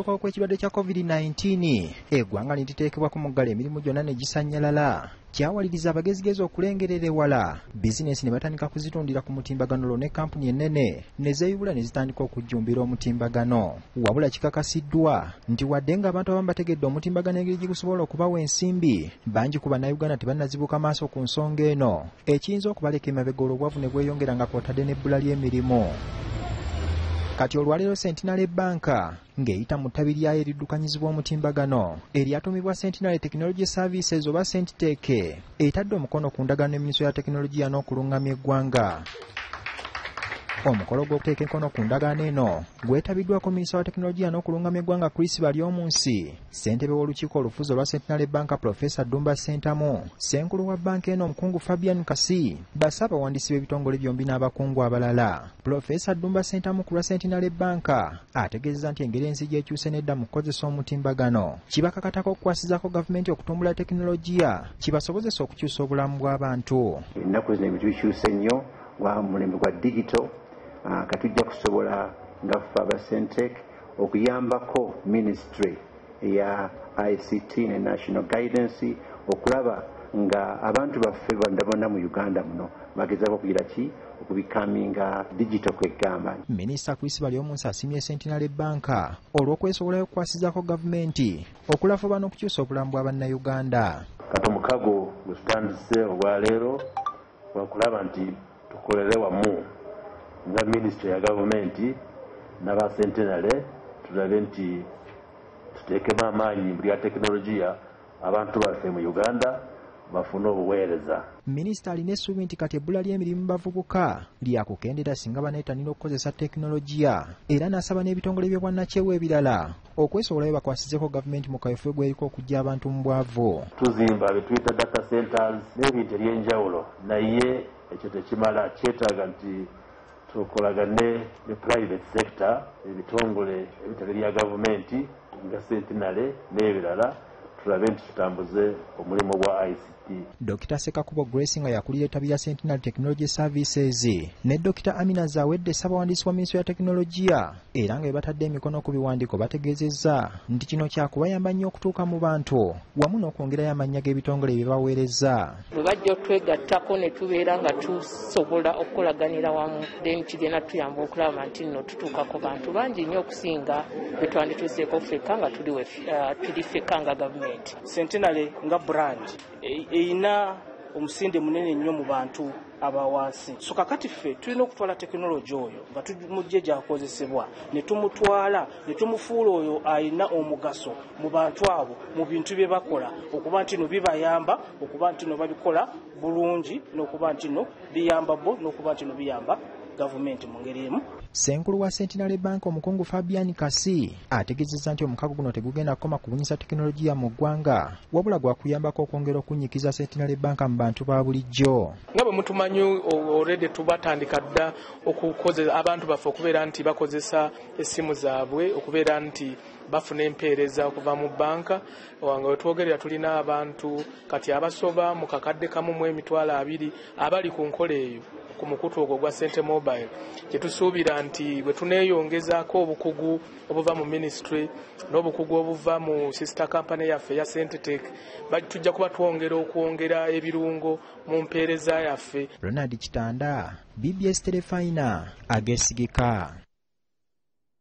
Kw'ekirwadde kya COVID-19 eggwanga liteekebwa ku muggalo emirimu gyonna ne gisanyalala. Kyawaliriza abagezigezi okulengerera ewala bizinesi ne batandika kuzitundira ku mutimbagano lwo ne kampuni ennene ne zeeyubula ne zitandika okujjumbira omutimbagano. Wabula kikakasiddwa nti wadde ng'abantu abamu bategedde omutimbagano engeri gye gusobola okubawa ensimbi, bangi ku bannayuganda tebannazibuka maaso ku nsonga eno, ekiyinza okubaleka emabega obwavu ne bweyongera nga kw'otadde n'ebbula ly'emirimu. Kati olwaleero Centenary Banka ng'eyita mu ttabi lyayo eriddukanyizibwa omutimbagano eryatumibwa Centenary Tekinologiya Services oba Centenary etadde omukono ku ndagaano minisitule ya tekinologiya n'okulungamya eggwanga. Omukolo gw'okuteeka enkono ku ndagaano eno gwetabiddwako minisita wa tekinologiya n'okulungamya eggwanga Chris Baryomunsi, ssentebe w'olukiiko olufuzi olwa Centenary Banka Professor Dumba Sentamu, ssenkulu wa banka eno omukungu Fabian Kasi, bassaabawandiisi b'ebitongole byombi n'abakungu abalala. Professor Dumba Sentamu ku lwa Centenary Banka ategeezezza nti engeri ensi gy'ekyuse n'edda mu kukozesa omutimbagano kibakakatako okukwasizako gavumenti okutumbula tekinologiya kibasobozesa okukyusa obulamu bw'abantu. Ennaku zino ebintu bikyuse nnyo wa mulembe gwa digito. Katujja kusobola nga ffe aba Centenary okuyambako Minisitule ya ICT ne National Guidance okulaba nga abantu baffe bonna mu Uganda muno bagezaako okugira ki okubikaminga digito kwegamba. Minisita Chris Baryomunsi asimye Centenary Banka olw'okwesobolayo okukwasizako gavumenti okulafuba n'okukyusa obulamu bw'abannayuganda. Kati Omukago gwe tutandise olwaleero wakulaba nti tukolere wamu nga minisitule ya gavumenti n'aba Centenary tulabe nti tuteekemu amaanyi mu lya tekinologiya abantu baffe mu Uganda bafune obuweereza. Minisita alina essuubi nti kati ebbula ly'emirimu bavubuka lyakukendera singa baneetanira okukozesa tekinologiya, era n'asaba n'ebitongole by'obwannakyewa ebirala okwesobolayo bakwasizeko gavumenti mu kaweefube gweriko okujja abantu mu bwavu. Tuzimba bye tuyita data centers n'ebintu eby'enjawulo, naye ekyo tekimala, kyetaaga nti tukolagane ne private sector, ebitongole ebitali bya gavumenti nga Centenary n'ebirala, tulabe nti tutambuze omulimu gwa ICT. Dr. Sekakubo Grace nga yakulira ettabi lya Centenary Tekinologiya Services ne Dr. Amina Zawedde ssaabawandiisi wa minisitule ya tekinologiya era nga batadde emikono ku biwandiiko bategeezezza nti kino kyakubayamba nnyo okutuuka mu bantu wamu n'okwongerayo amannya g'ebitongole bye baweereza. Bwe bajja otwegattako ne tubeera nga tusobola okukolaganira wamu then kigenda tuyamba okulaba nti nno tutuuka ku bantu bangi nnyo okusinga bwe twandituuseeko ffekka nga tuli ffekka nga gavumenti. Centenary nga brand eyina omusinde munene nnyo mu bantu abawansi. So kakati ffe tulina okutwala tekinologiya oyo nga tumugye gyakozesebwa ne tumutwala ne tumufuula oyo ayina omugaso mu bantu abo mu bintu bye bakola, okuba nti no bibayamba, okuba nti no babikola bulungi, n'okuba nti no biyamba bo, n'okuba nti no biyamba gavumenti mu ngeri emu. Ssenkulu wa Centenary Bank omukungu Fabian Kasi ategeezezza nti omukago guno tegugenda kukoma kubunyisa tekinologiya mu ggwanga wabula gwakuyambako okwongera okunnyikiza Centenary Bank mu bantu ba bulijjo. Nga bwe mutumanyi already tubatandika dda okukozesa abantu baffe okubeera nti bakozesa essimu zaabwe okubeera nti bafuna empeereza okuva mu banka, nga wetwogerera tulina abantu kati abasoba mu kakadde kamu mu emitwalo 2 abali ku nkola eyo ku mukutu ogwo gwa Sente Mobile. Kyetusuubira nti bwe tuneeyongezaako obukugu obuva mu Minisitule n'obukugu obuva mu sister company yaffe ya Centenary, tujja kuba twongera ebirungo mu mpeereza yaffe. Ronald Kitanda, BBS Telefina, agesigika.